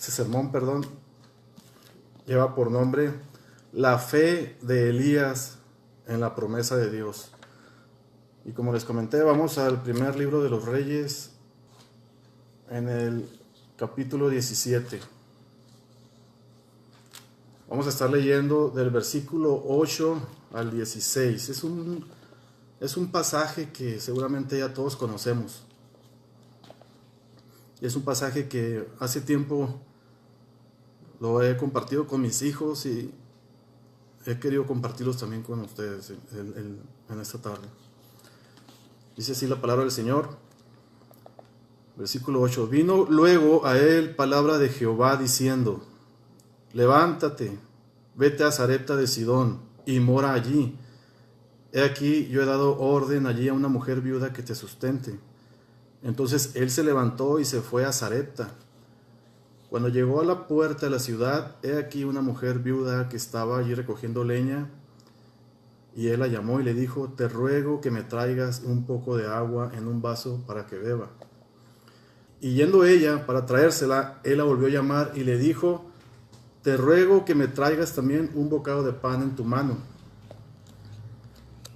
Este sermón, perdón, lleva por nombre La fe de Elías en la promesa de Dios. Y como les comenté, vamos al primer libro de los Reyes, en el capítulo 17. Vamos a estar leyendo del versículo 8 al 16. Es un pasaje que seguramente ya todos conocemos. Es un pasaje que hace tiempo lo he compartido con mis hijos y he querido compartirlos también con ustedes en esta tarde. Dice así la palabra del Señor, versículo 8. Vino luego a él palabra de Jehová diciendo: levántate, vete a Sarepta de Sidón y mora allí. He aquí yo he dado orden allí a una mujer viuda que te sustente. Entonces él se levantó y se fue a Sarepta. Cuando llegó a la puerta de la ciudad, he aquí una mujer viuda que estaba allí recogiendo leña, y él la llamó y le dijo: te ruego que me traigas un poco de agua en un vaso para que beba. Y yendo ella para traérsela, él la volvió a llamar y le dijo: te ruego que me traigas también un bocado de pan en tu mano.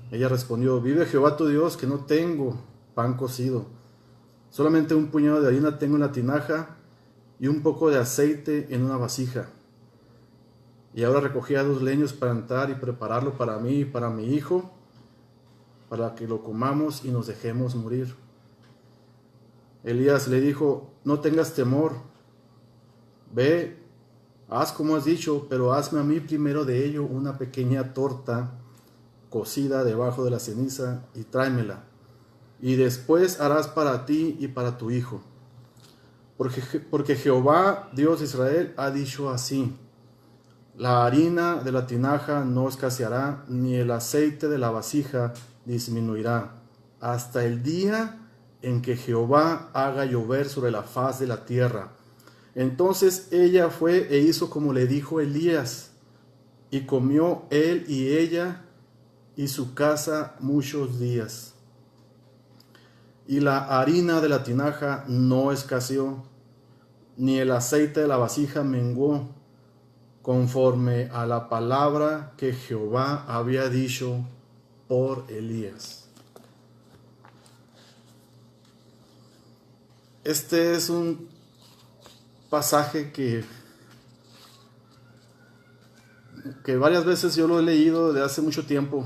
Ella respondió: vive Jehová tu Dios, que no tengo pan cocido, solamente un puñado de harina tengo en la tinaja y un poco de aceite en una vasija. Y ahora recogía 2 leños para entrar y prepararlo para mí y para mi hijo, para que lo comamos y nos dejemos morir. Elías le dijo: no tengas temor, ve, haz como has dicho, pero hazme a mí primero de ello una pequeña torta cocida debajo de la ceniza y tráemela, y después harás para ti y para tu hijo. Porque Jehová, Dios de Israel, ha dicho así: la harina de la tinaja no escaseará, ni el aceite de la vasija disminuirá, hasta el día en que Jehová haga llover sobre la faz de la tierra. Entonces ella fue e hizo como le dijo Elías, y comió él y ella y su casa muchos días. Y la harina de la tinaja no escaseó, ni el aceite de la vasija menguó, conforme a la palabra que Jehová había dicho por Elías. Este es un pasaje que varias veces yo lo he leído de hace mucho tiempo.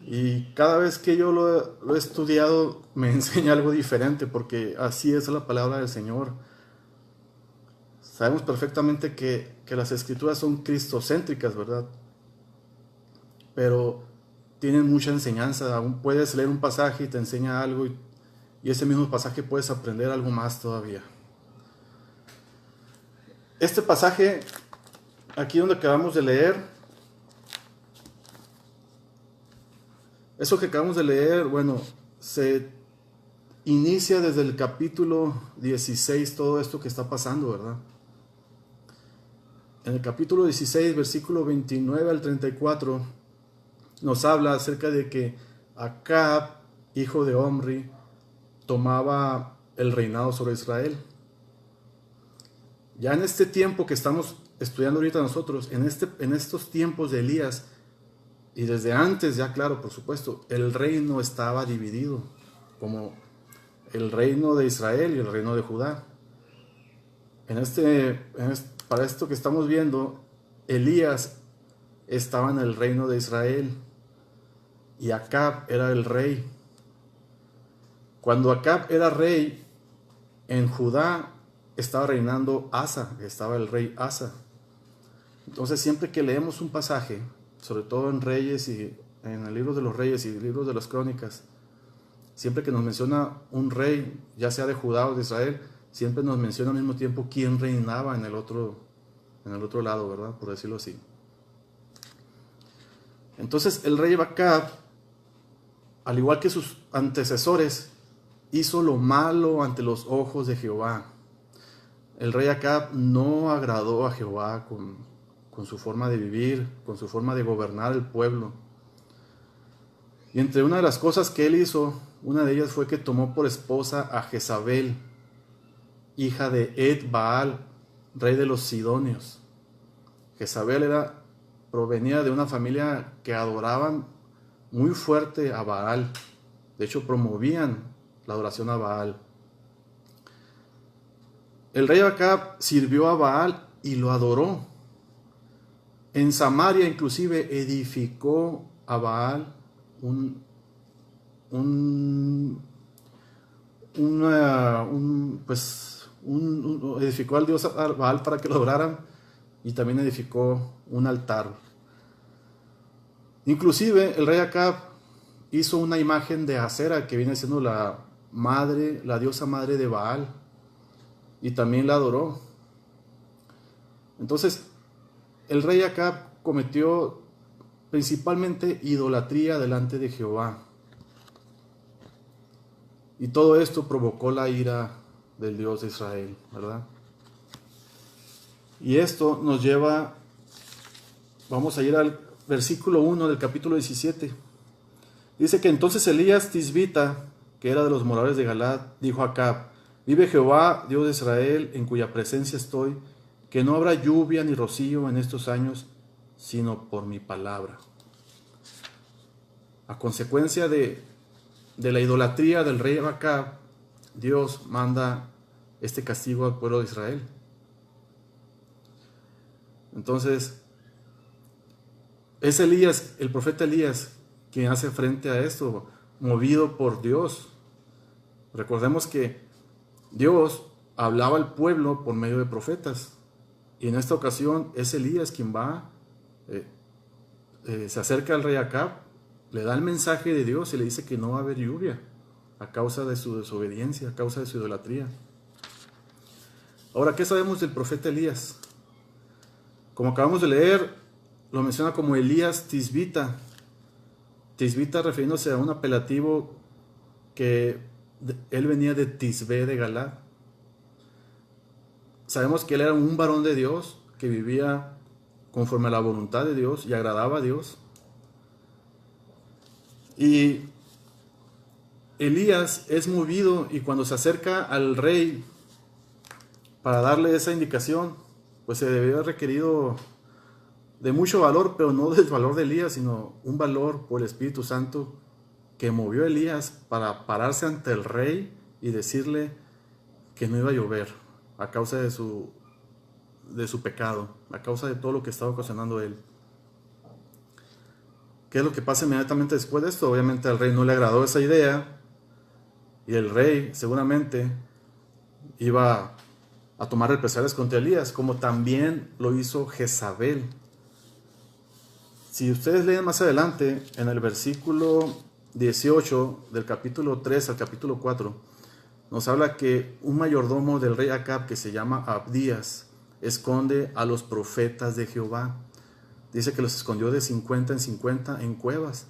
Y cada vez que yo lo he estudiado me enseña algo diferente, porque así es la palabra del Señor. Sabemos perfectamente que las escrituras son cristocéntricas, ¿verdad? Pero tienen mucha enseñanza. Aún puedes leer un pasaje y te enseña algo, y ese mismo pasaje puedes aprender algo más todavía. Este pasaje, aquí donde acabamos de leer, eso que acabamos de leer, bueno, se inicia desde el capítulo 16, todo esto que está pasando, ¿verdad? En el capítulo 16, versículo 29 al 34, nos habla acerca de que Acab, hijo de Omri, tomaba el reinado sobre Israel. Ya en este tiempo que estamos estudiando ahorita nosotros, en estos tiempos de Elías, y desde antes, ya claro, por supuesto, el reino estaba dividido, como el reino de Israel y el reino de Judá. Para esto que estamos viendo, Elías estaba en el reino de Israel y Acab era el rey. Cuando Acab era rey, en Judá estaba reinando Asa, estaba el rey Asa. Entonces siempre que leemos un pasaje, sobre todo en Reyes y en el libro de los Reyes y el libro de las Crónicas, siempre que nos menciona un rey, ya sea de Judá o de Israel, siempre nos menciona al mismo tiempo quién reinaba en el otro lado, ¿verdad? Por decirlo así. Entonces el rey Acab, al igual que sus antecesores, hizo lo malo ante los ojos de Jehová. El rey Acab no agradó a Jehová con su forma de vivir, con su forma de gobernar el pueblo. Y entre una de las cosas que él hizo, una de ellas fue que tomó por esposa a Jezabel, hija de Ed Baal, rey de los Sidonios. Jezabel provenía de una familia que adoraban muy fuerte a Baal. De hecho, promovían la adoración a Baal. El rey Acab sirvió a Baal y lo adoró. En Samaria inclusive edificó a Baal edificó al dios Baal para que lo adoraran, y también edificó un altar. Inclusive el rey Acab hizo una imagen de Acera, que viene siendo la diosa madre de Baal, y también la adoró. Entonces el rey Acab cometió principalmente idolatría delante de Jehová, y todo esto provocó la ira del Dios de Israel, ¿verdad? Y esto nos lleva, vamos a ir al versículo 1 del capítulo 17. Dice que entonces Elías Tisbita, que era de los moradores de Galad, dijo a Acab: vive Jehová, Dios de Israel, en cuya presencia estoy, que no habrá lluvia ni rocío en estos años, sino por mi palabra. A consecuencia de la idolatría del rey Acab, Dios manda este castigo al pueblo de Israel. Entonces, es Elías, el profeta Elías, quien hace frente a esto, movido por Dios. Recordemos que Dios hablaba al pueblo por medio de profetas, y en esta ocasión es Elías quien va, se acerca al rey Acab, le da el mensaje de Dios y le dice que no va a haber lluvia a causa de su desobediencia, a causa de su idolatría. Ahora, ¿qué sabemos del profeta Elías? Como acabamos de leer, lo menciona como Elías Tisbita. Tisbita refiriéndose a un apelativo que él venía de Tisbé de Galad. Sabemos que él era un varón de Dios que vivía conforme a la voluntad de Dios y agradaba a Dios. Y Elías es movido, y cuando se acerca al rey para darle esa indicación, pues se debió haber requerido de mucho valor, pero no del valor de Elías, sino un valor por el Espíritu Santo que movió a Elías para pararse ante el rey y decirle que no iba a llover a causa de su pecado, a causa de todo lo que estaba ocasionando él. ¿Qué es lo que pasa inmediatamente después de esto? Obviamente al rey no le agradó esa idea, y el rey seguramente iba a tomar represalias contra Elías, como también lo hizo Jezabel. Si ustedes leen más adelante, en el versículo 18 del capítulo 3 al capítulo 4, nos habla que un mayordomo del rey Acab, que se llama Abdías, esconde a los profetas de Jehová. Dice que los escondió de 50 en 50 en cuevas,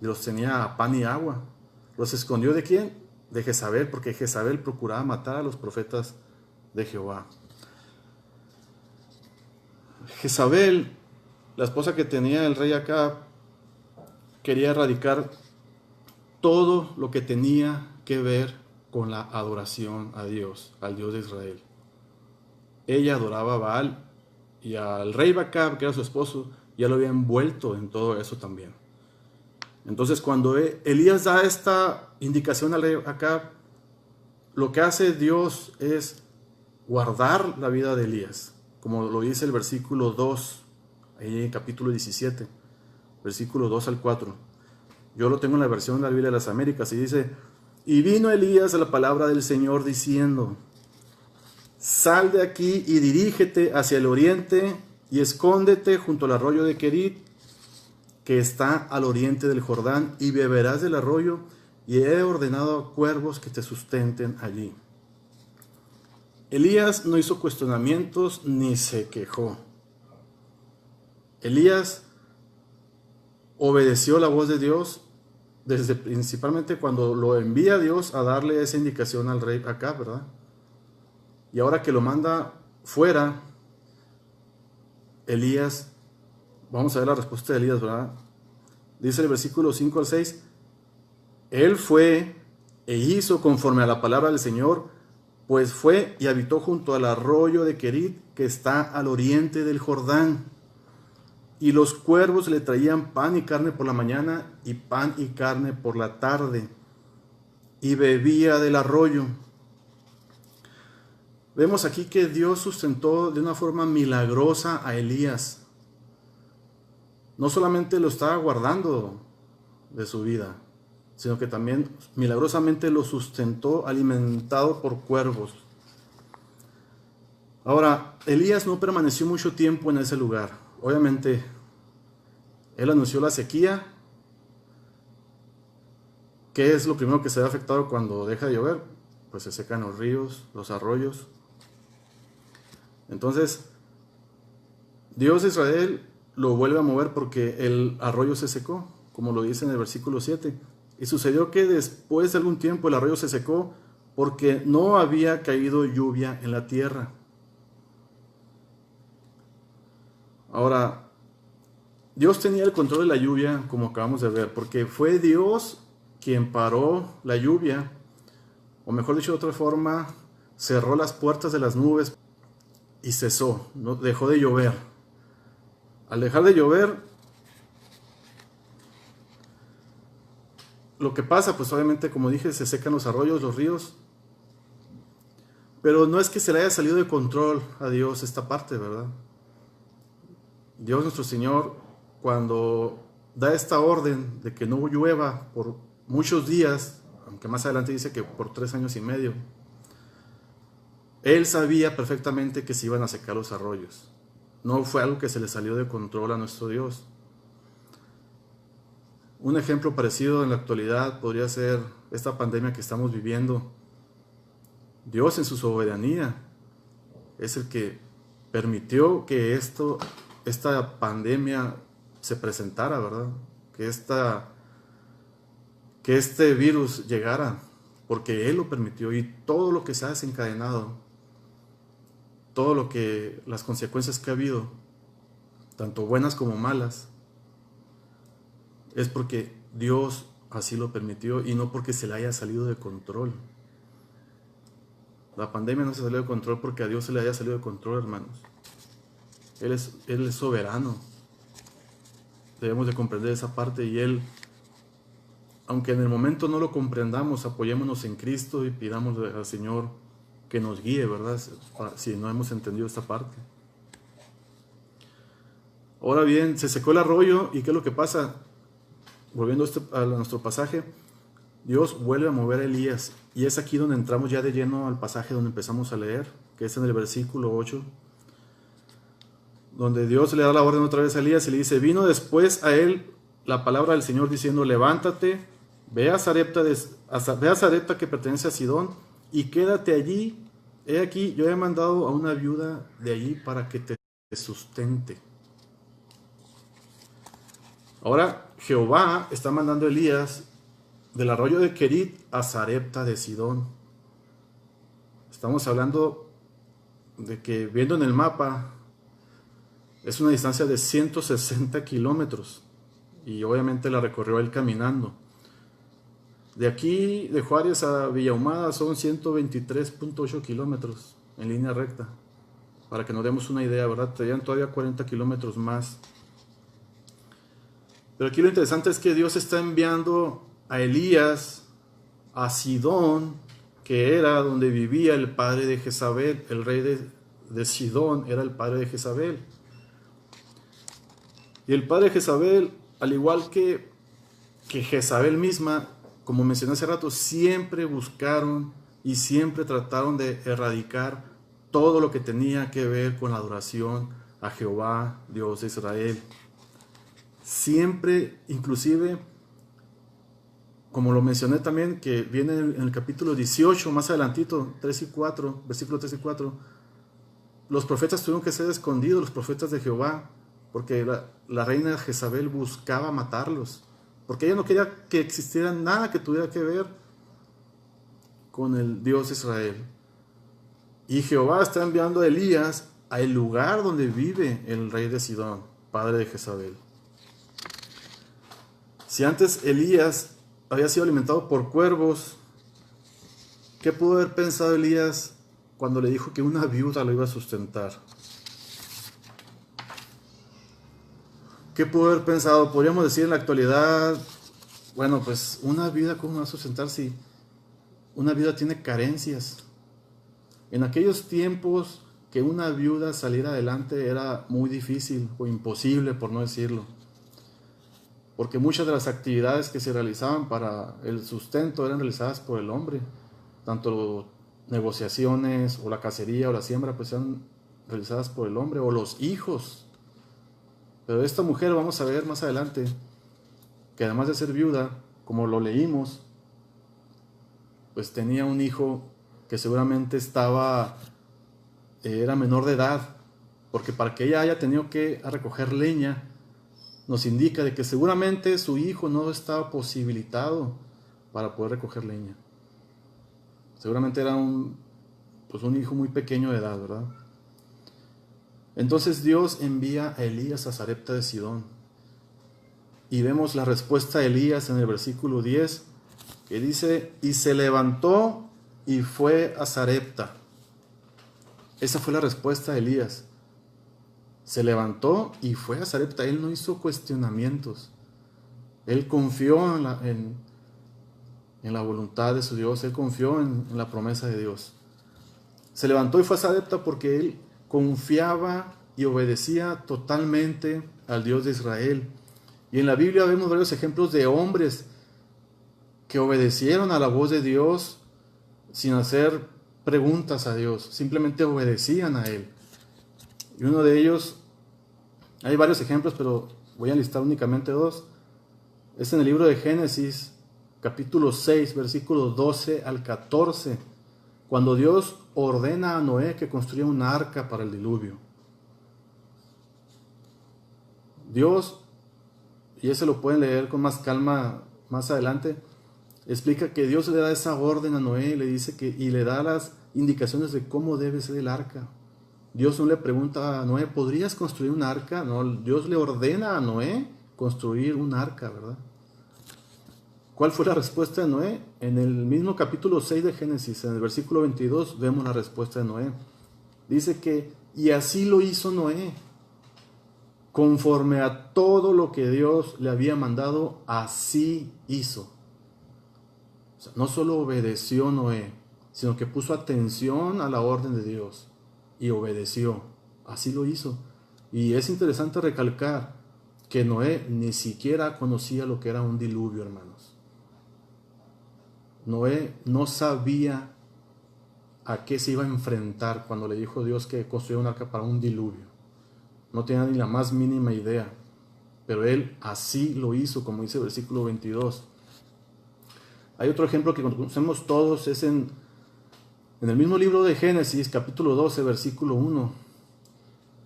y los tenía a pan y agua. ¿Los escondió de quién? De Jezabel, porque Jezabel procuraba matar a los profetas de Jehová. Jezabel, la esposa que tenía el rey Acab, quería erradicar todo lo que tenía que ver con la adoración a Dios, al Dios de Israel. Ella adoraba a Baal, y al rey Acab, que era su esposo, ya lo había envuelto en todo eso también. Entonces, cuando Elías da esta indicación al rey Acab, lo que hace Dios es guardar la vida de Elías, como lo dice el versículo 2, ahí en el capítulo 17, versículo 2 al 4. Yo lo tengo en la versión de la Biblia de las Américas, y dice: y vino Elías a la palabra del Señor diciendo: sal de aquí y dirígete hacia el oriente, y escóndete junto al arroyo de Querit, que está al oriente del Jordán, y beberás del arroyo, y he ordenado a cuervos que te sustenten allí. Elías no hizo cuestionamientos ni se quejó. Elías obedeció la voz de Dios desde principalmente cuando lo envía Dios a darle esa indicación al rey Acab, ¿verdad? Y ahora que lo manda fuera, Elías, vamos a ver la respuesta de Elías, ¿verdad? Dice el versículo 5 al 6: él fue e hizo conforme a la palabra del Señor, pues fue y habitó junto al arroyo de Querit, que está al oriente del Jordán. Y los cuervos le traían pan y carne por la mañana y pan y carne por la tarde, y bebía del arroyo. Vemos aquí que Dios sustentó de una forma milagrosa a Elías. No solamente lo estaba guardando de su vida, sino que también milagrosamente lo sustentó alimentado por cuervos. Ahora, Elías no permaneció mucho tiempo en ese lugar. Obviamente, él anunció la sequía. ¿Qué es lo primero que se ve afectado cuando deja de llover? Pues se secan los ríos, los arroyos. Entonces, Dios de Israel lo vuelve a mover porque el arroyo se secó, como lo dice en el versículo 7. Y sucedió que después de algún tiempo el arroyo se secó porque no había caído lluvia en la tierra. Ahora, Dios tenía el control de la lluvia, como acabamos de ver, porque fue Dios quien paró la lluvia, o mejor dicho de otra forma, cerró las puertas de las nubes y cesó, no, dejó de llover. Al dejar de llover, lo que pasa, pues obviamente, como dije, se secan los arroyos, los ríos, pero no es que se le haya salido de control a Dios esta parte, ¿verdad? Dios nuestro Señor, cuando da esta orden de que no llueva por muchos días, aunque más adelante dice que por 3 años y medio, Él sabía perfectamente que se iban a secar los arroyos. No fue algo que se le salió de control a nuestro Dios. Un ejemplo parecido en la actualidad podría ser esta pandemia que estamos viviendo. Dios en su soberanía es el que permitió que esta pandemia se presentara, ¿verdad? Que este virus llegara, porque Él lo permitió, y todo lo que se ha desencadenado, las consecuencias que ha habido, tanto buenas como malas, es porque Dios así lo permitió y no porque se le haya salido de control. La pandemia no se salió de control porque a Dios se le haya salido de control, hermanos. Él es soberano. Debemos de comprender esa parte, y Él, aunque en el momento no lo comprendamos, apoyémonos en Cristo y pidamos al Señor que nos guíe, ¿verdad? Si no hemos entendido esta parte. Ahora bien, se secó el arroyo, ¿y qué es lo que pasa? Volviendo a nuestro pasaje, Dios vuelve a mover a Elías, y es aquí donde entramos ya de lleno al pasaje donde empezamos a leer, que es en el versículo 8, donde Dios le da la orden otra vez a Elías y le dice: vino después a él la palabra del Señor diciendo: levántate, ve a Sarepta que pertenece a Sidón, y quédate allí. He aquí, yo he mandado a una viuda de allí para que te sustente. Ahora Jehová está mandando a Elías del arroyo de Querit a Sarepta de Sidón. Estamos hablando de que, viendo en el mapa, es una distancia de 160 kilómetros, y obviamente la recorrió él caminando. De aquí, de Juárez a Villahumada, son 123.8 kilómetros en línea recta, para que nos demos una idea, ¿verdad? Tenían todavía 40 kilómetros más. Pero aquí lo interesante es que Dios está enviando a Elías a Sidón, que era donde vivía el padre de Jezabel. El rey de Sidón era el padre de Jezabel. Y el padre de Jezabel, al igual que Jezabel misma, como mencioné hace rato, siempre buscaron y siempre trataron de erradicar todo lo que tenía que ver con la adoración a Jehová, Dios de Israel. Siempre, inclusive, como lo mencioné también, que viene en el capítulo 18, más adelantito, 3 y 4, versículos 3 y 4, los profetas tuvieron que ser escondidos, los profetas de Jehová, porque la reina Jezabel buscaba matarlos, porque ella no quería que existiera nada que tuviera que ver con el Dios de Israel. Y Jehová está enviando a Elías al lugar donde vive el rey de Sidón, padre de Jezabel. Si antes Elías había sido alimentado por cuervos, ¿qué pudo haber pensado Elías cuando le dijo que una viuda lo iba a sustentar. ¿Qué pudo haber pensado? Podríamos decir en la actualidad, bueno, pues una viuda, ¿cómo va a sustentar si una viuda tiene carencias? En aquellos tiempos que una viuda saliera adelante era muy difícil o imposible, por no decirlo, porque muchas de las actividades que se realizaban para el sustento eran realizadas por el hombre, tanto negociaciones o la cacería o la siembra pues eran realizadas por el hombre o los hijos. Pero esta mujer, vamos a ver más adelante, que además de ser viuda, como lo leímos, pues tenía un hijo que seguramente era menor de edad, porque para que ella haya tenido que recoger leña, nos indica de que seguramente su hijo no estaba posibilitado para poder recoger leña. Seguramente era un hijo muy pequeño de edad, ¿verdad? Entonces Dios envía a Elías a Sarepta de Sidón. Y vemos la respuesta de Elías en el versículo 10, que dice, y se levantó y fue a Sarepta. Esa fue la respuesta de Elías. Se levantó y fue a Sarepta. Él no hizo cuestionamientos. Él confió en la voluntad de su Dios. Él confió en la promesa de Dios. Se levantó y fue a Sarepta porque él confiaba y obedecía totalmente al Dios de Israel. Y en la Biblia vemos varios ejemplos de hombres que obedecieron a la voz de Dios sin hacer preguntas a Dios, simplemente obedecían a Él. Y uno de ellos, hay varios ejemplos, pero voy a listar únicamente dos. Es en el libro de Génesis, capítulo 6, versículos 12 al 14, cuando Dios ordena a Noé que construya un arca para el diluvio. Dios, y ese lo pueden leer con más calma más adelante, explica que Dios le da esa orden a Noé, le dice y le da las indicaciones de cómo debe ser el arca. Dios no le pregunta a Noé, ¿podrías construir un arca? No, Dios le ordena a Noé construir un arca, ¿verdad? ¿Cuál fue la respuesta de Noé? En el mismo capítulo 6 de Génesis, en el versículo 22, vemos la respuesta de Noé. Dice que, y así lo hizo Noé, conforme a todo lo que Dios le había mandado, así hizo. O sea, no solo obedeció Noé, sino que puso atención a la orden de Dios y obedeció. Así lo hizo. Y es interesante recalcar que Noé ni siquiera conocía lo que era un diluvio, hermanos. Noé no sabía a qué se iba a enfrentar cuando le dijo Dios que construyera un arca para un diluvio. No tenía ni la más mínima idea, pero él así lo hizo, como dice el versículo 22. Hay otro ejemplo que conocemos todos, es en el mismo libro de Génesis, capítulo 12, versículo 1,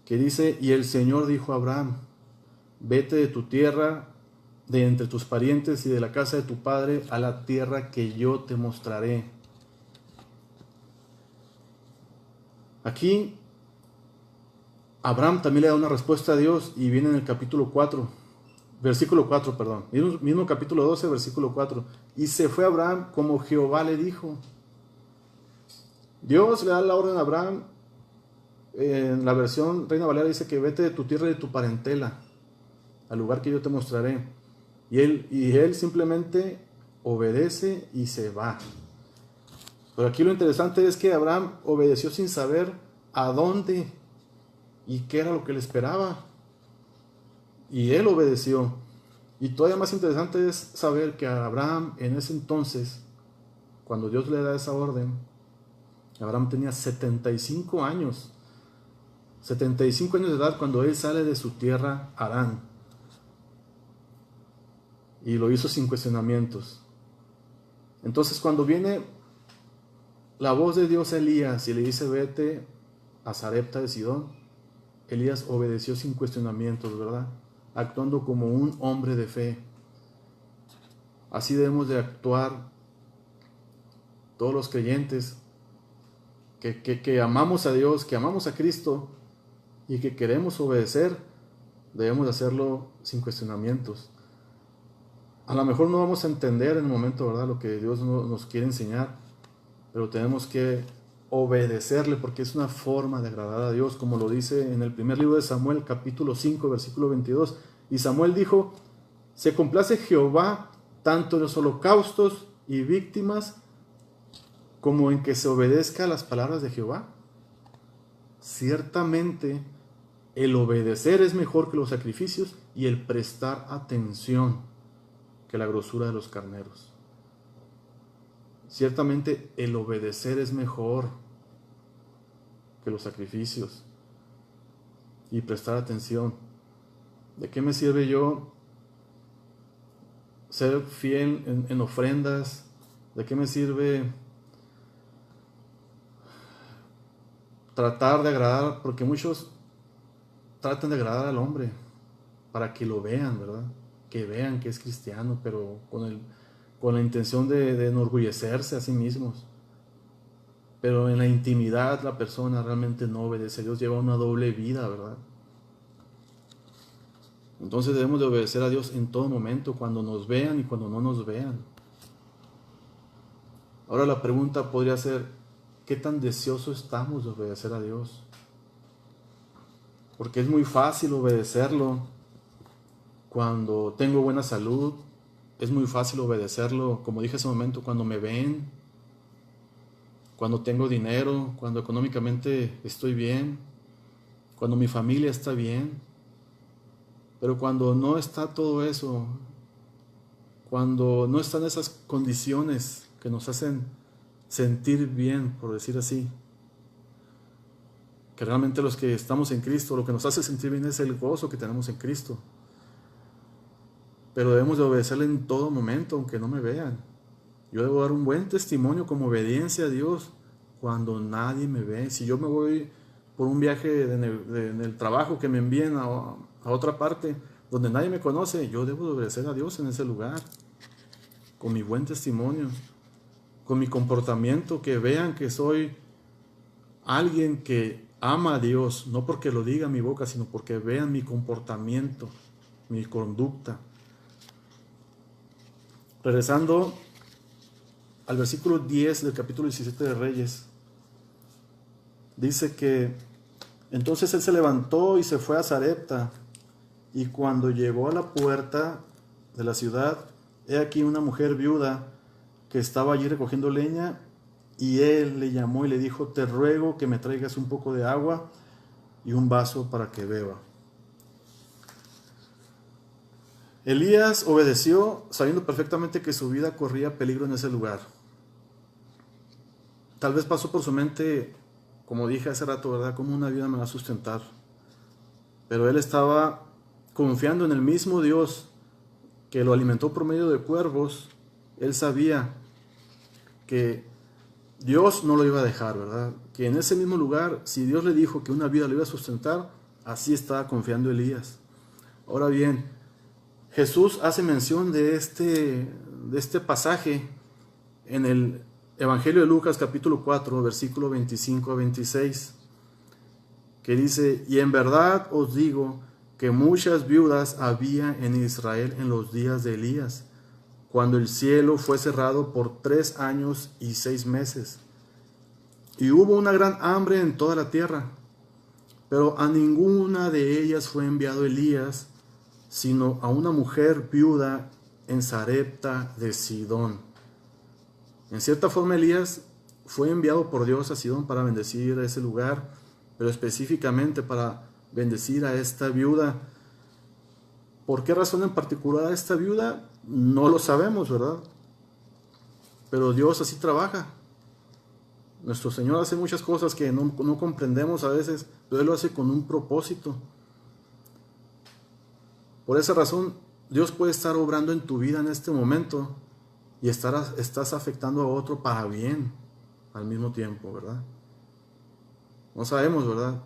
que dice, y el Señor dijo a Abraham, vete de tu tierra, de entre tus parientes y de la casa de tu padre, a la tierra que yo te mostraré. Aquí, Abraham también le da una respuesta a Dios y viene en el capítulo 4, versículo 4, perdón, mismo capítulo 12, versículo 4, y se fue Abraham como Jehová le dijo. Dios le da la orden a Abraham, en la versión Reina Valera dice que vete de tu tierra y de tu parentela, al lugar que yo te mostraré. Y él simplemente obedece y se va. Pero aquí lo interesante es que Abraham obedeció sin saber a dónde y qué era lo que le esperaba. Y él obedeció. Y todavía más interesante es saber que a Abraham en ese entonces, cuando Dios le da esa orden, Abraham tenía 75 años. 75 años de edad cuando él sale de su tierra, Harán. Y lo hizo sin cuestionamientos. Entonces cuando viene la voz de Dios a Elías y le dice vete a Sarepta de Sidón, Elías obedeció sin cuestionamientos, ¿verdad? Actuando como un hombre de fe. Así debemos de actuar todos los creyentes que amamos a Dios, que amamos a Cristo y que queremos obedecer. Debemos de hacerlo sin cuestionamientos. A lo mejor no vamos a entender en el momento, ¿verdad?, lo que Dios nos quiere enseñar, pero tenemos que obedecerle, porque es una forma de agradar a Dios, como lo dice en el primer libro de Samuel, capítulo 5, versículo 22. Y Samuel dijo: se complace Jehová tanto en los holocaustos y víctimas como en que se obedezca a las palabras de Jehová. Ciertamente, el obedecer es mejor que los sacrificios, y el prestar atención que la grosura de los carneros. Ciertamente, el obedecer es mejor que los sacrificios, y prestar atención. ¿De qué me sirve yo ser fiel en ofrendas? ¿De qué me sirve tratar de agradar? Porque muchos tratan de agradar al hombre para que lo vean, ¿verdad? Que vean que es cristiano, pero con la intención de enorgullecerse a sí mismos. Pero en la intimidad la persona realmente no obedece a Dios, lleva una doble vida, ¿verdad? Entonces debemos de obedecer a Dios en todo momento, cuando nos vean y cuando no nos vean. Ahora la pregunta podría ser: ¿qué tan deseosos estamos de obedecer a Dios? Porque es muy fácil obedecerlo cuando tengo buena salud, es muy fácil obedecerlo, como dije hace un momento, cuando me ven, cuando tengo dinero, cuando económicamente estoy bien, cuando mi familia está bien. Pero cuando no está todo eso, cuando no están esas condiciones que nos hacen sentir bien, por decir así, que realmente los que estamos en Cristo, lo que nos hace sentir bien es el gozo que tenemos en Cristo. Pero debemos de obedecerle en todo momento, aunque no me vean. Yo debo dar un buen testimonio como obediencia a Dios cuando nadie me ve. Si yo me voy por un viaje en el trabajo, que me envíen a otra parte donde nadie me conoce, yo debo de obedecer a Dios en ese lugar, con mi buen testimonio, con mi comportamiento, que vean que soy alguien que ama a Dios, no porque lo diga mi boca, sino porque vean mi comportamiento, mi conducta. Regresando al versículo 10 del capítulo 17 de Reyes, dice que entonces él se levantó y se fue a Sarepta, y cuando llegó a la puerta de la ciudad, he aquí una mujer viuda que estaba allí recogiendo leña, y él le llamó y le dijo: te ruego que me traigas un poco de agua y un vaso para que beba. Elías obedeció sabiendo perfectamente que su vida corría peligro en ese lugar. Tal vez pasó por su mente, como dije hace rato, ¿verdad?, cómo una vida me va a sustentar. Pero él estaba confiando en el mismo Dios que lo alimentó por medio de cuervos. Él sabía que Dios no lo iba a dejar, ¿verdad? Que en ese mismo lugar, si Dios le dijo que una vida lo iba a sustentar, así estaba confiando Elías. Ahora bien, Jesús hace mención de este pasaje en el Evangelio de Lucas capítulo 4, versículo 25 a 26, que dice: y en verdad os digo que muchas viudas había en Israel en los días de Elías, cuando el cielo fue cerrado por 3 años y 6 meses, y hubo una gran hambre en toda la tierra, pero a ninguna de ellas fue enviado Elías, sino a una mujer viuda en Sarepta de Sidón. En cierta forma, Elías fue enviado por Dios a Sidón para bendecir a ese lugar, pero específicamente para bendecir a esta viuda. ¿Por qué razón en particular a esta viuda? No lo sabemos, ¿verdad? Pero Dios así trabaja. Nuestro Señor hace muchas cosas que no comprendemos a veces, pero Él lo hace con un propósito. Por esa razón, Dios puede estar obrando en tu vida en este momento y estás afectando a otro para bien al mismo tiempo, ¿verdad? No sabemos, ¿verdad?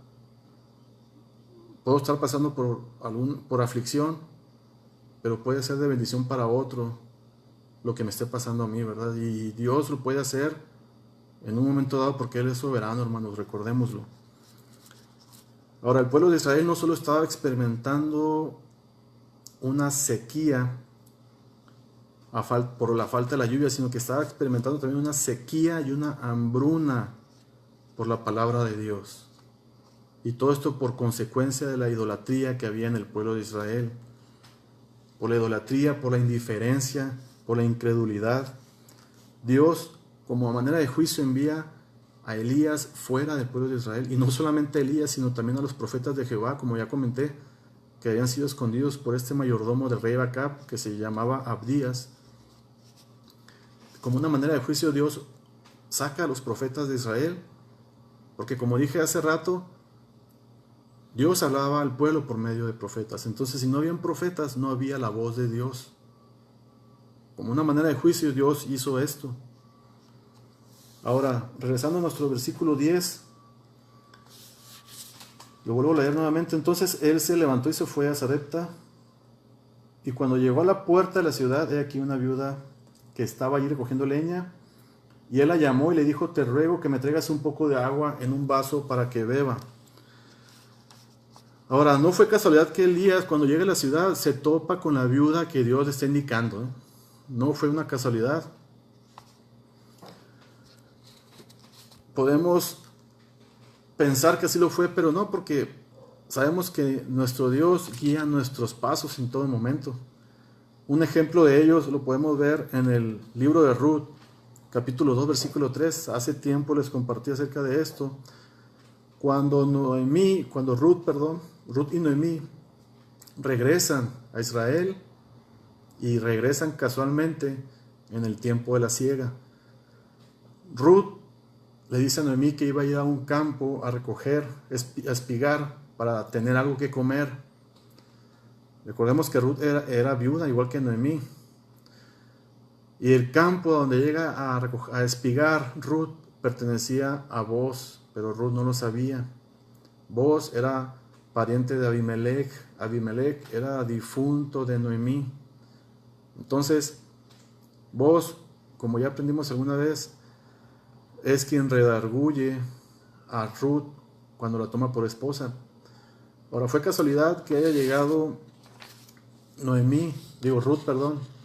Puedo estar pasando por aflicción, pero puede ser de bendición para otro lo que me esté pasando a mí, ¿verdad? Y Dios lo puede hacer en un momento dado porque Él es soberano, hermanos, recordémoslo. Ahora, el pueblo de Israel no solo estaba experimentando una sequía por la falta de la lluvia, sino que estaba experimentando también una sequía y una hambruna por la palabra de Dios. Y todo esto por consecuencia de la idolatría que había en el pueblo de Israel. Por la idolatría, por la indiferencia, por la incredulidad. Dios, como manera de juicio, envía a Elías fuera del pueblo de Israel. Y no solamente a Elías, sino también a los profetas de Jehová, como ya comenté, que habían sido escondidos por este mayordomo del rey Acab, que se llamaba Abdías. Como una manera de juicio, Dios saca a los profetas de Israel, porque como dije hace rato, Dios hablaba al pueblo por medio de profetas. Entonces, si no habían profetas, no había la voz de Dios. Como una manera de juicio, Dios hizo esto. Ahora, regresando a nuestro versículo 10, lo vuelvo a leer nuevamente. Entonces él se levantó y se fue a Sarepta, y cuando llegó a la puerta de la ciudad, he aquí una viuda que estaba allí recogiendo leña, y él la llamó y le dijo: te ruego que me traigas un poco de agua en un vaso para que beba. Ahora, no fue casualidad que Elías, cuando llega a la ciudad, se topa con la viuda que Dios le está indicando, ¿eh? No fue una casualidad. Podemos pensar que así lo fue, pero no, porque sabemos que nuestro Dios guía nuestros pasos en todo momento. Un ejemplo de ellos lo podemos ver en el libro de Ruth, capítulo 2, versículo 3. Hace tiempo les compartí acerca de esto. Cuando Ruth y Noemí regresan a Israel, y regresan casualmente en el tiempo de la siega. Ruth le dice a Noemí que iba a ir a un campo a recoger, a espigar, para tener algo que comer. Recordemos que Ruth era viuda, igual que Noemí. Y el campo donde llega a espigar Ruth pertenecía a Booz, pero Ruth no lo sabía. Booz era pariente de Abimelech. Abimelech era difunto de Noemí. Entonces, Booz, como ya aprendimos alguna vez, es quien redarguye a Ruth cuando la toma por esposa. Ahora, ¿fue casualidad que haya llegado Ruth,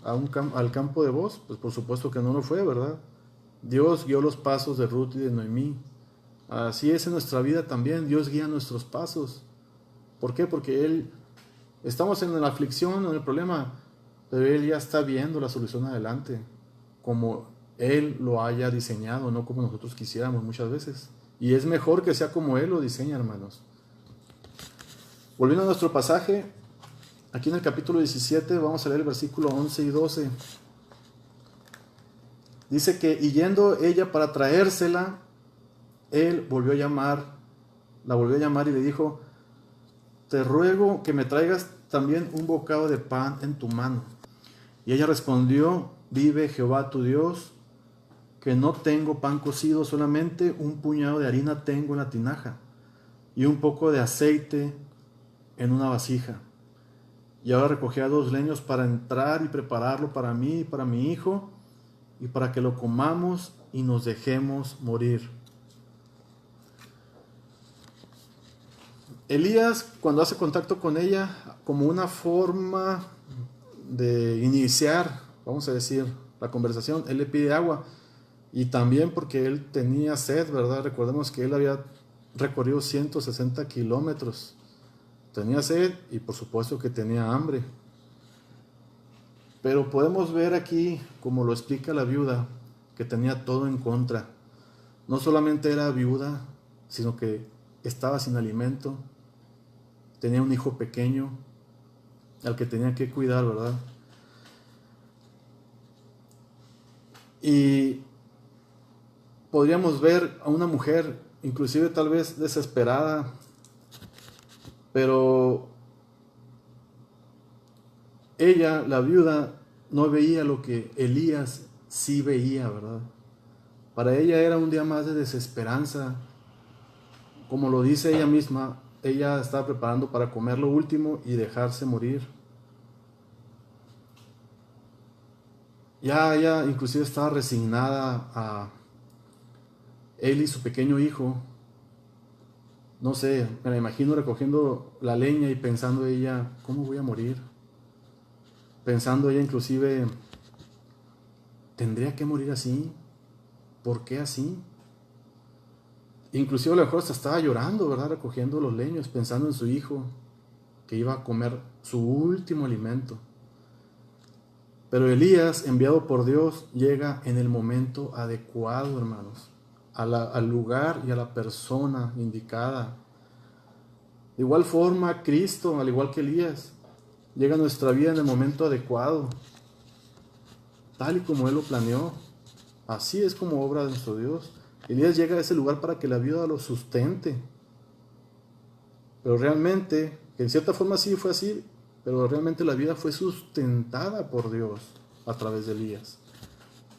al campo de Booz? Pues por supuesto que no lo fue, ¿verdad? Dios guió los pasos de Ruth y de Noemí. Así es en nuestra vida también, Dios guía nuestros pasos. ¿Por qué? Porque estamos en la aflicción, en el problema, pero Él ya está viendo la solución adelante, como Él lo haya diseñado, no como nosotros quisiéramos muchas veces. Y es mejor que sea como Él lo diseña, hermanos. Volviendo a nuestro pasaje, aquí en el capítulo 17, vamos a leer el versículo 11 y 12. Dice que, y yendo ella para traérsela, él la volvió a llamar y le dijo: te ruego que me traigas también un bocado de pan en tu mano. Y ella respondió: vive Jehová tu Dios, que no tengo pan cocido, solamente un puñado de harina tengo en la tinaja, y un poco de aceite en una vasija. Y ahora recogía 2 leños para entrar y prepararlo para mí y para mi hijo, y para que lo comamos y nos dejemos morir. Elías, cuando hace contacto con ella, como una forma de iniciar, vamos a decir, la conversación, él le pide agua, y también porque él tenía sed, ¿verdad? Recordemos que él había recorrido 160 kilómetros, tenía sed y por supuesto que tenía hambre. Pero podemos ver aquí, como lo explica la viuda, que tenía todo en contra. No solamente era viuda, sino que estaba sin alimento, tenía un hijo pequeño al que tenía que cuidar, ¿verdad? Y podríamos ver a una mujer, inclusive tal vez desesperada, pero ella, la viuda, no veía lo que Elías sí veía, ¿verdad? Para ella era un día más de desesperanza. Como lo dice ella misma, ella estaba preparando para comer lo último y dejarse morir. Ya ella inclusive estaba resignada a él y su pequeño hijo. No sé, me la imagino recogiendo la leña y pensando ella: ¿cómo voy a morir? Pensando ella inclusive: ¿tendría que morir así? ¿Por qué así? Inclusive a lo mejor hasta estaba llorando, ¿verdad? Recogiendo los leños, pensando en su hijo, que iba a comer su último alimento. Pero Elías, enviado por Dios, llega en el momento adecuado, hermanos, al lugar y a la persona indicada. De igual forma, Cristo, al igual que Elías, llega a nuestra vida en el momento adecuado, tal y como Él lo planeó. Así es como obra de nuestro Dios. Elías llega a ese lugar para que la viuda lo sustente. Pero realmente, en cierta forma sí fue así, pero realmente la vida fue sustentada por Dios a través de Elías.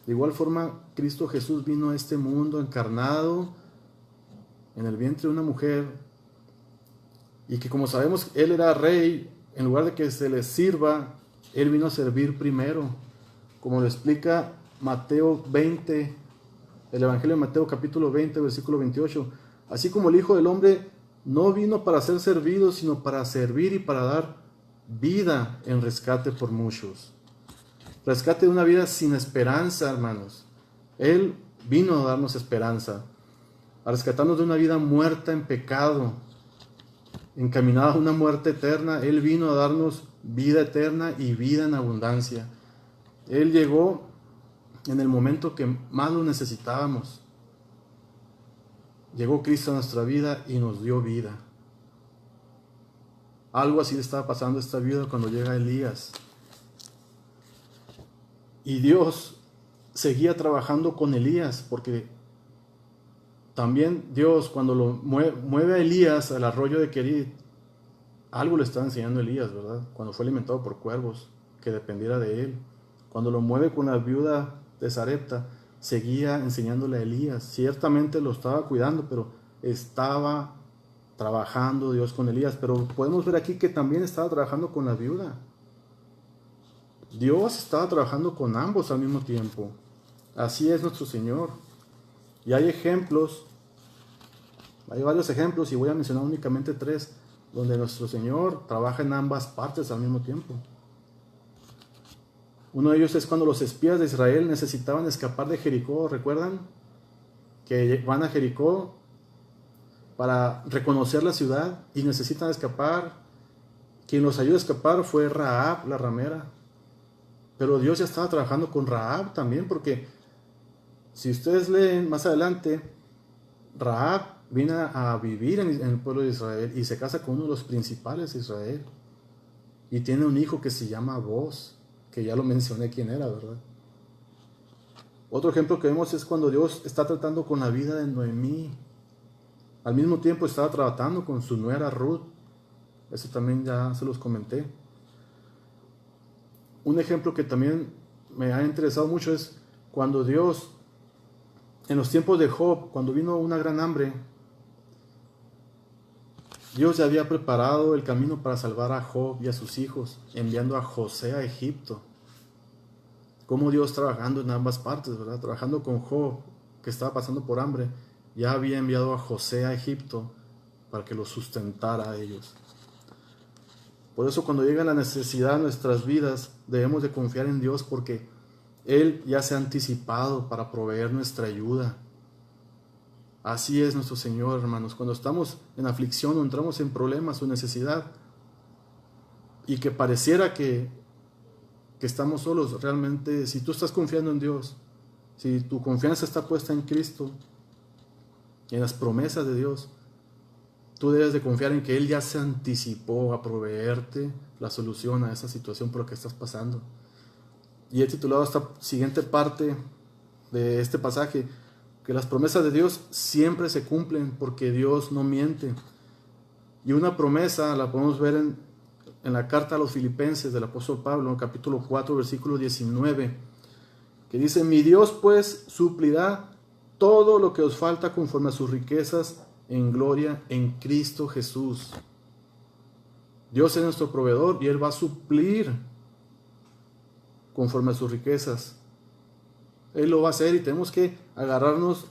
De igual forma, Cristo Jesús vino a este mundo encarnado en el vientre de una mujer, y que, como sabemos, Él era rey. En lugar de que se le sirva, Él vino a servir primero, como lo explica Mateo 20, el Evangelio de Mateo capítulo 20, versículo 28. Así como el Hijo del Hombre no vino para ser servido, sino para servir y para dar vida en rescate por muchos. Rescate de una vida sin esperanza, hermanos. Él vino a darnos esperanza, a rescatarnos de una vida muerta en pecado, encaminada a una muerte eterna. Él vino a darnos vida eterna y vida en abundancia. Él llegó en el momento que más lo necesitábamos. Llegó Cristo a nuestra vida y nos dio vida. Algo así le estaba pasando a esta viuda cuando llega Elías. Y Dios seguía trabajando con Elías, porque también Dios, cuando lo mueve a Elías al arroyo de Querit, algo le estaba enseñando a Elías, ¿verdad? Cuando fue alimentado por cuervos, que dependiera de él. Cuando lo mueve con la viuda de Sarepta, seguía enseñándole a Elías. Ciertamente lo estaba cuidando, pero estaba trabajando Dios con Elías. Pero podemos ver aquí que también estaba trabajando con la viuda. Dios estaba trabajando con ambos al mismo tiempo. Así es nuestro Señor. Y hay ejemplos, hay varios ejemplos, y voy a mencionar únicamente 3, donde nuestro Señor trabaja en ambas partes al mismo tiempo. Uno de ellos es cuando los espías de Israel necesitaban escapar de Jericó. ¿Recuerdan? Que van a Jericó para reconocer la ciudad y necesitan escapar. Quien los ayudó a escapar fue Rahab, la ramera. Pero Dios ya estaba trabajando con Rahab también, porque si ustedes leen más adelante, Rahab viene a vivir en el pueblo de Israel y se casa con uno de los principales de Israel. Y tiene un hijo que se llama Boz, que ya lo mencioné quién era, ¿verdad? Otro ejemplo que vemos es cuando Dios está tratando con la vida de Noemí. Al mismo tiempo estaba tratando con su nuera Ruth. Eso también ya se los comenté. Un ejemplo que también me ha interesado mucho es cuando Dios, en los tiempos de Job, cuando vino una gran hambre, Dios ya había preparado el camino para salvar a Job y a sus hijos, enviando a José a Egipto. Como Dios trabajando en ambas partes, ¿verdad? Trabajando con Job, que estaba pasando por hambre, ya había enviado a José a Egipto para que los sustentara a ellos. Por eso, cuando llega la necesidad en nuestras vidas, debemos de confiar en Dios, porque Él ya se ha anticipado para proveer nuestra ayuda. Así es nuestro Señor, hermanos. Cuando estamos en aflicción o entramos en problemas o necesidad, y que pareciera que estamos solos, realmente, si tú estás confiando en Dios, si tu confianza está puesta en Cristo, en las promesas de Dios, tú debes de confiar en que Él ya se anticipó a proveerte la solución a esa situación por la que estás pasando. Y he titulado esta siguiente parte de este pasaje, que las promesas de Dios siempre se cumplen, porque Dios no miente. Y una promesa la podemos ver en la carta a los Filipenses del apóstol Pablo, capítulo 4, versículo 19, que dice: mi Dios pues suplirá todo lo que os falta conforme a sus riquezas en gloria en Cristo Jesús. Dios es nuestro proveedor y Él va a suplir conforme a sus riquezas. Él lo va a hacer, y tenemos que agarrarnos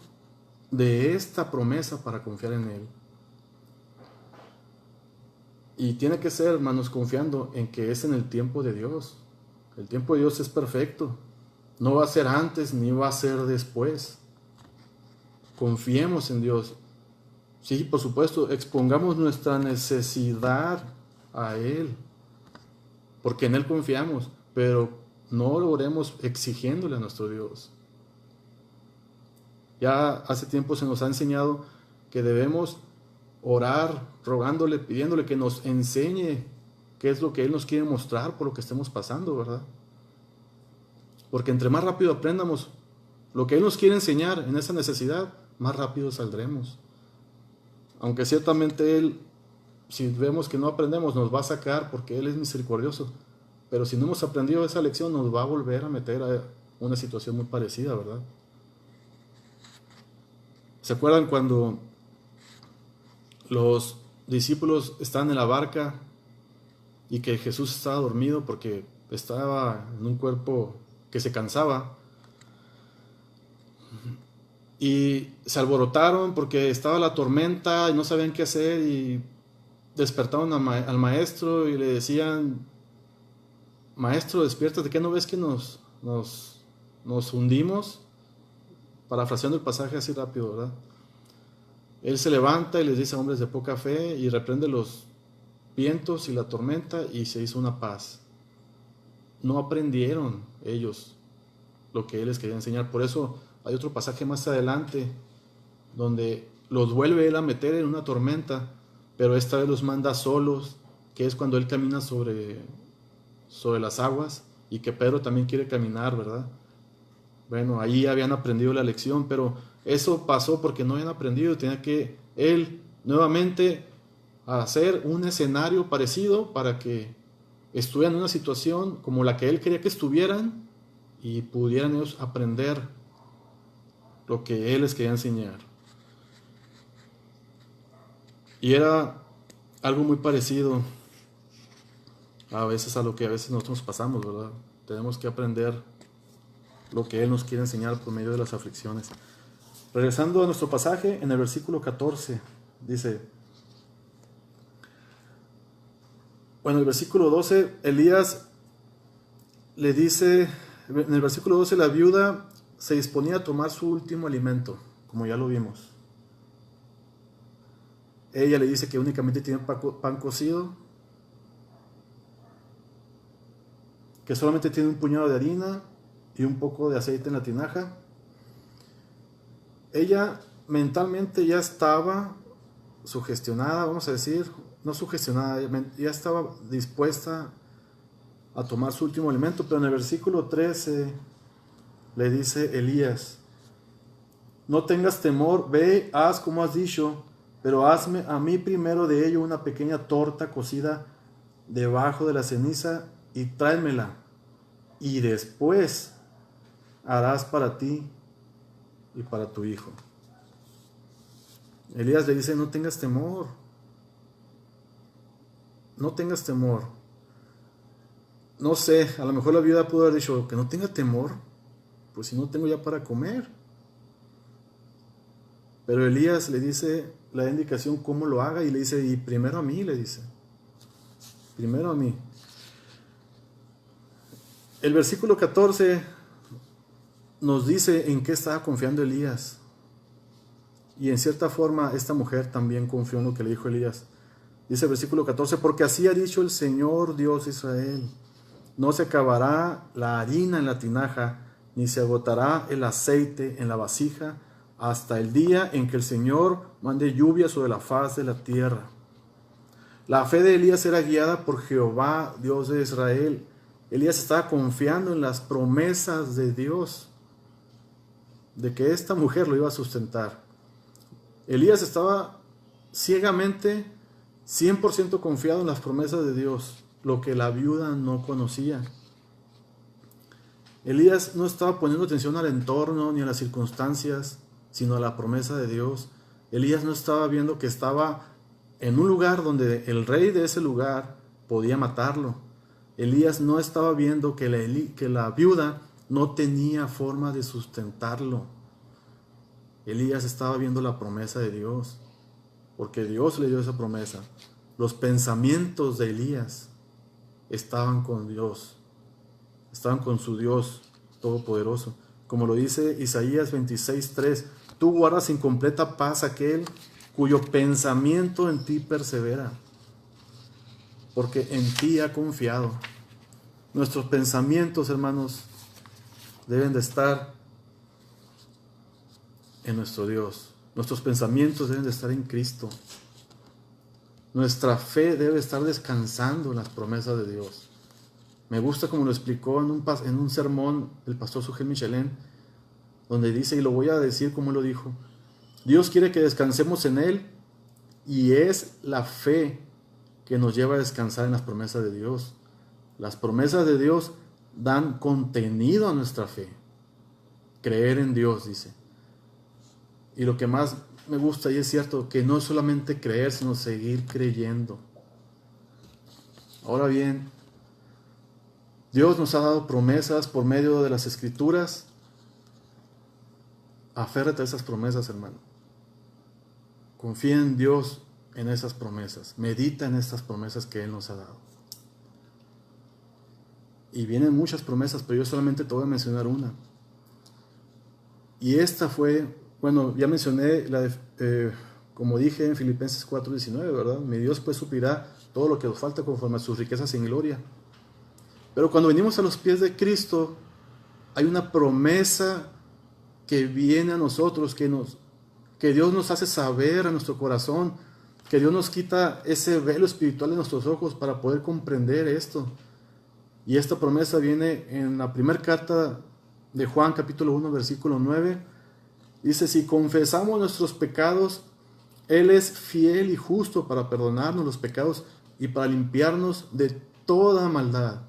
de esta promesa para confiar en Él. Y tiene que ser, hermanos, confiando en que es en el tiempo de Dios. El tiempo de Dios es perfecto. No va a ser antes ni va a ser después. Confiemos en Dios. Sí, por supuesto, expongamos nuestra necesidad a Él, porque en Él confiamos, pero no lo oremos exigiéndole a nuestro Dios. Ya hace tiempo se nos ha enseñado que debemos orar, rogándole, pidiéndole que nos enseñe qué es lo que Él nos quiere mostrar por lo que estemos pasando, ¿verdad? Porque entre más rápido aprendamos lo que Él nos quiere enseñar en esa necesidad, más rápido saldremos. Aunque ciertamente Él, si vemos que no aprendemos, nos va a sacar porque Él es misericordioso. Pero si no hemos aprendido esa lección, nos va a volver a meter a una situación muy parecida, ¿verdad? ¿Se acuerdan cuando los discípulos estaban en la barca y que Jesús estaba dormido porque estaba en un cuerpo que se cansaba? Y se alborotaron porque estaba la tormenta y no sabían qué hacer, y despertaron al maestro y le decían: Maestro, despiértate, ¿qué no ves que nos hundimos? Parafraseando el pasaje así rápido, ¿verdad? Él se levanta y les dice: hombres de poca fe, y reprende los vientos y la tormenta, y se hizo una paz. No aprendieron ellos lo que Él les quería enseñar. Por eso hay otro pasaje más adelante donde los vuelve Él a meter en una tormenta, pero esta vez los manda solos, que es cuando Él camina sobre las aguas, y que Pedro también quiere caminar, ¿verdad? Bueno, ahí habían aprendido la lección, pero eso pasó porque no habían aprendido. Tenía que Él nuevamente hacer un escenario parecido para que estuvieran en una situación como la que Él quería que estuvieran y pudieran ellos aprender lo que Él les quería enseñar. Y era algo muy parecido a veces a lo que a veces nosotros pasamos, ¿verdad? Tenemos que aprender lo que Él nos quiere enseñar por medio de las aflicciones. Regresando a nuestro pasaje, en el versículo 14, dice, bueno, el versículo 12, Elías le dice, en el versículo 12, la viuda se disponía a tomar su último alimento, como ya lo vimos. Ella le dice que únicamente tiene pan cocido, que solamente tiene un puñado de harina y un poco de aceite en la tinaja. Ella mentalmente ya estaba sugestionada, vamos a decir, no sugestionada, ya estaba dispuesta a tomar su último alimento, pero en el versículo 13 le dice Elías: no tengas temor, ve, haz como has dicho, pero hazme a mí primero de ello una pequeña torta cocida debajo de la ceniza y tráemela, y después harás para ti y para tu hijo. Elías le dice: no tengas temor, no tengas temor. No sé, a lo mejor la viuda pudo haber dicho: que no tenga temor, pues si no tengo ya para comer. Pero Elías le dice, le da indicación cómo lo haga, y le dice: y primero a mí, le dice, primero a mí. El versículo 14 nos dice en qué estaba confiando Elías. Y en cierta forma esta mujer también confió en lo que le dijo Elías. Dice el versículo 14: porque así ha dicho el Señor Dios de Israel, no se acabará la harina en la tinaja, ni se agotará el aceite en la vasija, hasta el día en que el Señor mande lluvia sobre la faz de la tierra. La fe de Elías era guiada por Jehová, Dios de Israel. Elías estaba confiando en las promesas de Dios, de que esta mujer lo iba a sustentar. Elías estaba ciegamente, 100% confiado en las promesas de Dios, lo que la viuda no conocía. Elías no estaba poniendo atención al entorno ni a las circunstancias, sino a la promesa de Dios. Elías no estaba viendo que estaba en un lugar donde el rey de ese lugar podía matarlo. Elías no estaba viendo que la viuda no tenía forma de sustentarlo. Elías estaba viendo la promesa de Dios, porque Dios le dio esa promesa. Los pensamientos de Elías estaban con Dios, estaban con su Dios todopoderoso. Como lo dice Isaías 26:3, tú guardas en completa paz aquel cuyo pensamiento en ti persevera, porque en ti ha confiado. Nuestros pensamientos, hermanos, deben de estar en nuestro Dios. Nuestros pensamientos deben de estar en Cristo. Nuestra fe debe estar descansando en las promesas de Dios. Me gusta como lo explicó en un sermón el pastor Sugel Michelén, donde dice, y lo voy a decir como él lo dijo: Dios quiere que descansemos en Él, y es la fe que nos lleva a descansar en las promesas de Dios. Las promesas de Dios dan contenido a nuestra fe. Creer en Dios, dice. Y lo que más me gusta, y es cierto, que no es solamente creer, sino seguir creyendo. Ahora bien, Dios nos ha dado promesas por medio de las Escrituras. Aférrate a esas promesas, hermano. Confía en Dios en esas promesas. Medita en estas promesas que Él nos ha dado. Y vienen muchas promesas, pero yo solamente te voy a mencionar una. Y esta fue, bueno, ya mencioné la de, como dije en Filipenses 4:19, ¿verdad? Mi Dios pues suplirá todo lo que os falta conforme a sus riquezas en gloria. Pero cuando venimos a los pies de Cristo, hay una promesa que viene a nosotros, que Dios nos hace saber a nuestro corazón, que Dios nos quita ese velo espiritual de nuestros ojos para poder comprender esto. Y esta promesa viene en la primera carta de Juan, capítulo 1, versículo 9. Dice: si confesamos nuestros pecados, Él es fiel y justo para perdonarnos los pecados y para limpiarnos de toda maldad.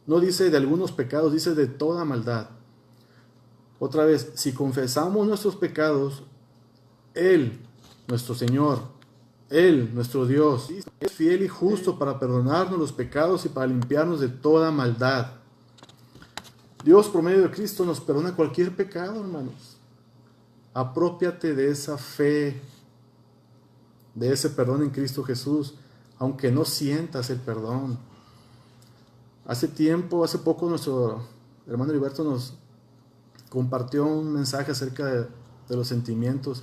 No dice de algunos pecados, dice de toda maldad. Otra vez, si confesamos nuestros pecados, Él, nuestro Señor, Él, nuestro Dios, es fiel y justo para perdonarnos los pecados y para limpiarnos de toda maldad. Dios, por medio de Cristo, nos perdona cualquier pecado, hermanos. Aprópiate de esa fe, de ese perdón en Cristo Jesús, aunque no sientas el perdón. Hace poco, nuestro hermano Heriberto nos compartió un mensaje acerca de los sentimientos.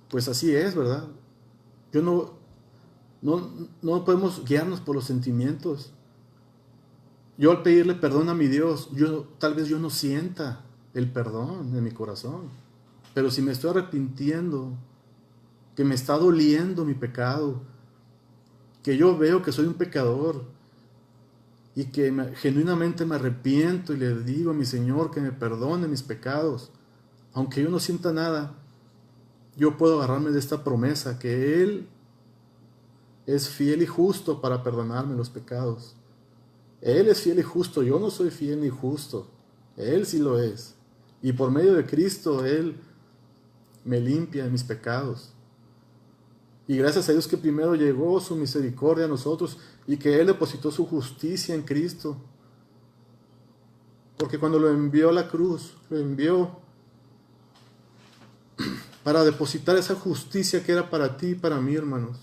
Pues así es, ¿verdad? No podemos guiarnos por los sentimientos. Yo, al pedirle perdón a mi Dios, tal vez yo no sienta el perdón en mi corazón, pero si me estoy arrepintiendo, que me está doliendo mi pecado, que yo veo que soy un pecador y que genuinamente me arrepiento y le digo a mi Señor que me perdone mis pecados, aunque yo no sienta nada, yo puedo agarrarme de esta promesa, que Él es fiel y justo para perdonarme los pecados. Él es fiel y justo, yo no soy fiel ni justo, Él sí lo es. Y por medio de Cristo, Él me limpia de mis pecados. Y gracias a Dios que primero llegó su misericordia a nosotros y que Él depositó su justicia en Cristo. Porque cuando lo envió a la cruz, lo envió para depositar esa justicia que era para ti y para mí, hermanos.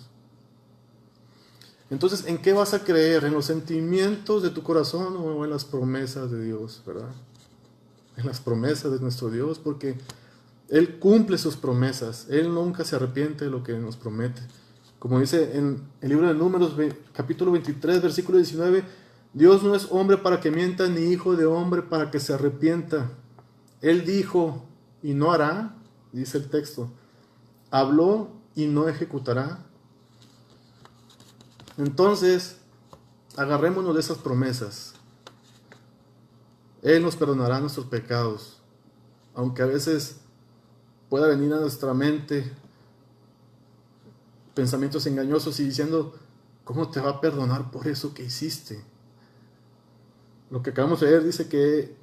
Entonces, ¿en qué vas a creer? ¿En los sentimientos de tu corazón o en las promesas de Dios, verdad? En las promesas de nuestro Dios, porque Él cumple sus promesas. Él nunca se arrepiente de lo que nos promete. Como dice en el libro de Números, capítulo 23, versículo 19, Dios no es hombre para que mienta, ni hijo de hombre para que se arrepienta. Él dijo y no hará, dice el texto. Habló y no ejecutará. Entonces, agarrémonos de esas promesas. Él nos perdonará nuestros pecados, aunque a veces pueda venir a nuestra mente pensamientos engañosos y diciendo: ¿cómo te va a perdonar por eso que hiciste? Lo que acabamos de ver dice que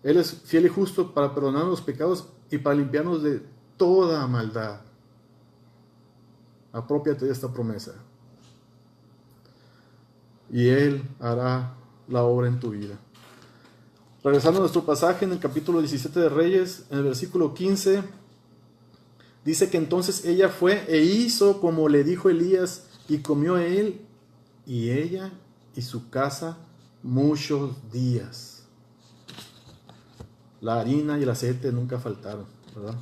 Él es fiel y justo para perdonar los pecados y para limpiarnos de toda maldad. Aprópiate de esta promesa y Él hará la obra en tu vida. Regresando a nuestro pasaje en el capítulo 17 de Reyes, en el versículo 15, dice que entonces ella fue e hizo como le dijo Elías, y comió él y ella y su casa muchos días. La harina y el aceite nunca faltaron, ¿verdad?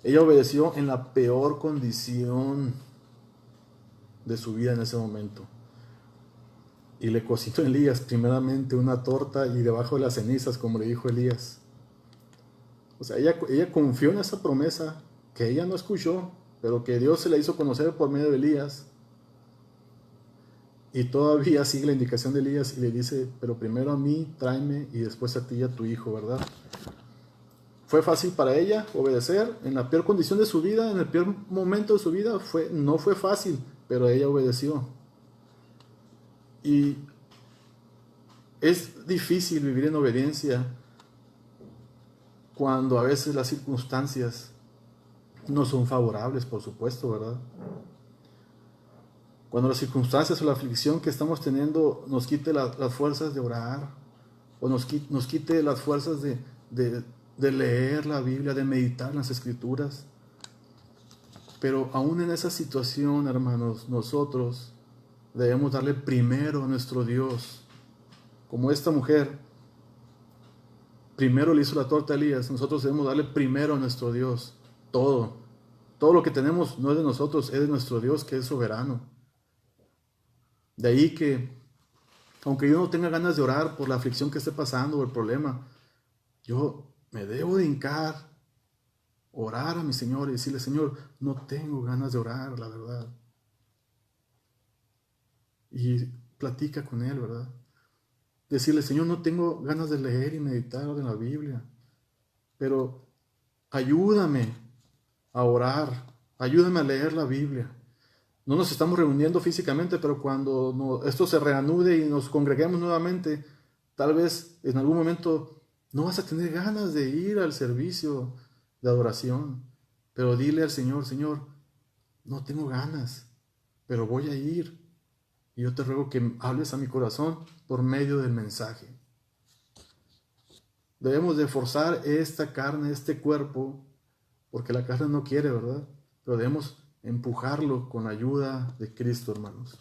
Ella obedeció en la peor condición de su vida en ese momento. Y le cocinó a Elías primeramente una torta y debajo de las cenizas, como le dijo Elías. O sea, ella confió en esa promesa que ella no escuchó, pero que Dios se la hizo conocer por medio de Elías. Y todavía sigue la indicación de Elías y le dice, pero primero a mí tráeme y después a ti y a tu hijo, ¿verdad? Fue fácil para ella obedecer en la peor condición de su vida, en el peor momento de su vida, no fue fácil, pero ella obedeció. Y es difícil vivir en obediencia cuando a veces las circunstancias no son favorables, por supuesto, ¿verdad? Cuando las circunstancias o la aflicción que estamos teniendo nos quite las fuerzas de orar, o nos quite las fuerzas de leer la Biblia, de meditar en las Escrituras. Pero aún en esa situación, hermanos, nosotros debemos darle primero a nuestro Dios. Como esta mujer primero le hizo la torta a Elías, nosotros debemos darle primero a nuestro Dios. Todo lo que tenemos no es de nosotros, es de nuestro Dios que es soberano. De ahí que, aunque yo no tenga ganas de orar por la aflicción que esté pasando o el problema, yo me debo de hincar, orar a mi Señor y decirle, Señor, no tengo ganas de orar, la verdad. Y platica con Él, ¿verdad? Decirle, Señor, no tengo ganas de leer y meditar en la Biblia, pero ayúdame a orar, ayúdame a leer la Biblia. No nos estamos reuniendo físicamente, pero cuando esto se reanude y nos congreguemos nuevamente, tal vez en algún momento no vas a tener ganas de ir al servicio de adoración, pero dile al Señor, Señor, no tengo ganas, pero voy a ir. Y yo te ruego que hables a mi corazón por medio del mensaje. Debemos de forzar esta carne, este cuerpo, porque la carne no quiere, ¿verdad? Pero debemos empujarlo con la ayuda de Cristo, hermanos.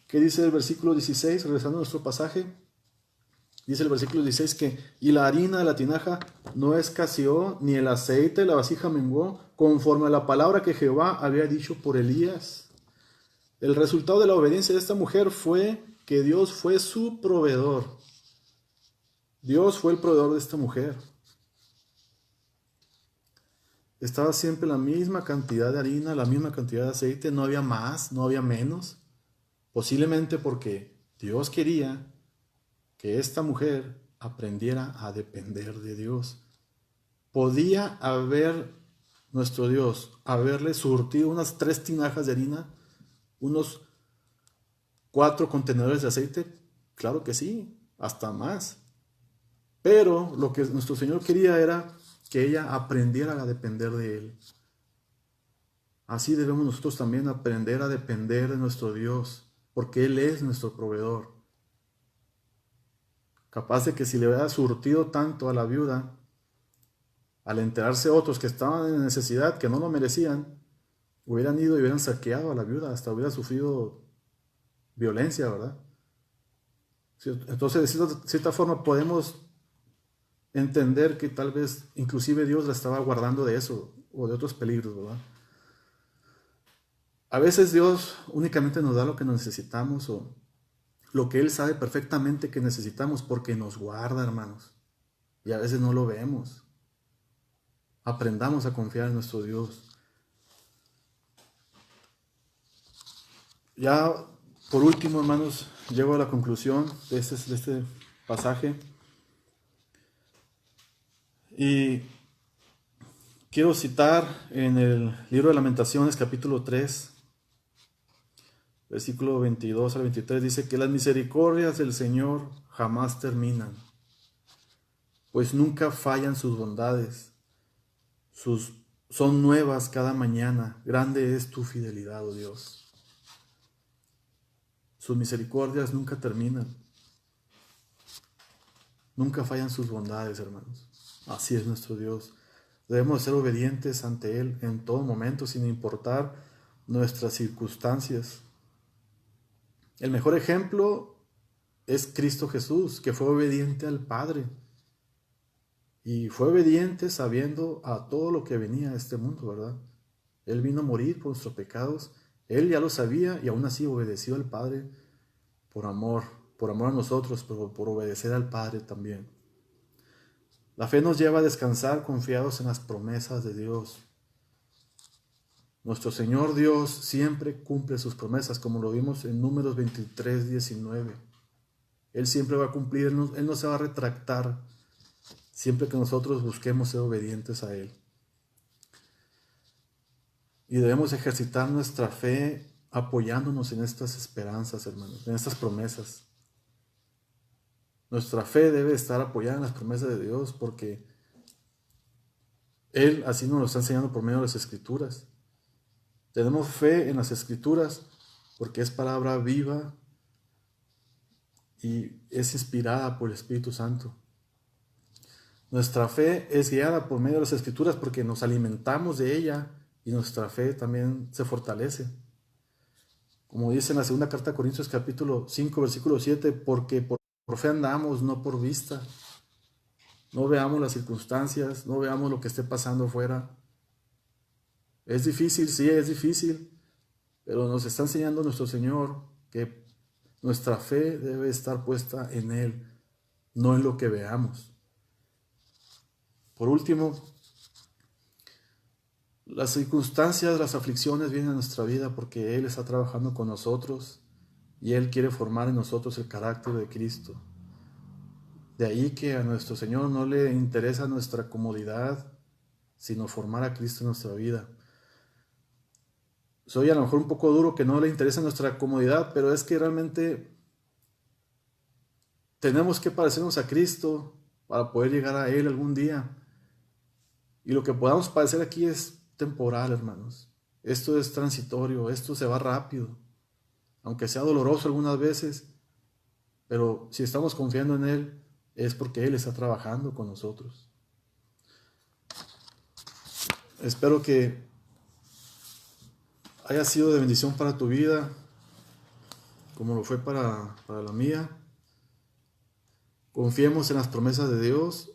¿Qué dice el versículo 16? Regresando a nuestro pasaje. Dice el versículo 16 que, y la harina de la tinaja no escaseó, ni el aceite de la vasija menguó, conforme a la palabra que Jehová había dicho por Elías. El resultado de la obediencia de esta mujer fue que Dios fue su proveedor. Dios fue el proveedor de esta mujer. Estaba siempre la misma cantidad de harina, la misma cantidad de aceite, no había más, no había menos. Posiblemente porque Dios quería que esta mujer aprendiera a depender de Dios. Podía haber nuestro Dios haberle surtido unas 3 tinajas de harina, unos 4 contenedores de aceite, claro que sí, hasta más. Pero lo que nuestro Señor quería era que ella aprendiera a depender de Él. Así debemos nosotros también aprender a depender de nuestro Dios, porque Él es nuestro proveedor. Capaz de que si le hubiera surtido tanto a la viuda, al enterarse otros que estaban en necesidad, que no lo merecían, hubieran ido y hubieran saqueado a la viuda, hasta hubiera sufrido violencia, ¿verdad? Entonces, de cierta forma podemos entender que tal vez inclusive Dios la estaba guardando de eso o de otros peligros, ¿verdad? A veces Dios únicamente nos da lo que necesitamos o lo que Él sabe perfectamente que necesitamos porque nos guarda, hermanos. Y a veces no lo vemos. Aprendamos a confiar en nuestro Dios. Ya por último, hermanos, llego a la conclusión de este pasaje. Y quiero citar en el libro de Lamentaciones, capítulo 3, versículo 22 al 23, dice que las misericordias del Señor jamás terminan, pues nunca fallan sus bondades. Son nuevas cada mañana. Grande es tu fidelidad, oh Dios. Sus misericordias nunca terminan. Nunca fallan sus bondades, hermanos. Así es nuestro Dios. Debemos ser obedientes ante Él en todo momento, sin importar nuestras circunstancias. El mejor ejemplo es Cristo Jesús, que fue obediente al Padre. Y fue obediente sabiendo a todo lo que venía a este mundo, ¿verdad? Él vino a morir por nuestros pecados. Él ya lo sabía y aún así obedeció al Padre por amor a nosotros, pero por obedecer al Padre también. La fe nos lleva a descansar confiados en las promesas de Dios. Nuestro Señor Dios siempre cumple sus promesas, como lo vimos en Números 23, 19. Él siempre va a cumplir, Él no se va a retractar siempre que nosotros busquemos ser obedientes a Él. Y debemos ejercitar nuestra fe apoyándonos en estas esperanzas, hermanos, en estas promesas. Nuestra fe debe estar apoyada en las promesas de Dios porque Él así nos lo está enseñando por medio de las Escrituras. Tenemos fe en las Escrituras porque es palabra viva y es inspirada por el Espíritu Santo. Nuestra fe es guiada por medio de las Escrituras porque nos alimentamos de ella y nuestra fe también se fortalece. Como dice en la segunda carta a Corintios capítulo 5, versículo 7, porque por fe andamos, no por vista. No veamos las circunstancias, no veamos lo que esté pasando afuera. Es difícil, sí, es difícil, pero nos está enseñando nuestro Señor que nuestra fe debe estar puesta en Él, no en lo que veamos. Por último, las circunstancias, las aflicciones vienen a nuestra vida porque Él está trabajando con nosotros y Él quiere formar en nosotros el carácter de Cristo. De ahí que a nuestro Señor no le interesa nuestra comodidad, sino formar a Cristo en nuestra vida. Soy a lo mejor un poco duro que no le interesa nuestra comodidad, pero es que realmente tenemos que parecernos a Cristo para poder llegar a Él algún día. Y lo que podamos padecer aquí es temporal, hermanos. Esto es transitorio, esto se va rápido. Aunque sea doloroso algunas veces, pero si estamos confiando en Él, es porque Él está trabajando con nosotros. Espero que haya sido de bendición para tu vida, como lo fue para la mía. Confiemos en las promesas de Dios.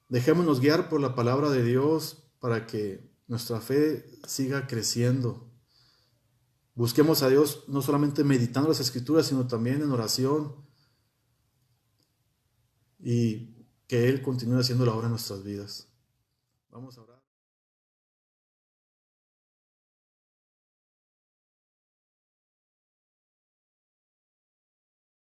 Dejémonos guiar por la palabra de Dios para que nuestra fe siga creciendo. Busquemos a Dios no solamente meditando las Escrituras, sino también en oración. Y que Él continúe haciendo la obra en nuestras vidas. Vamos a orar.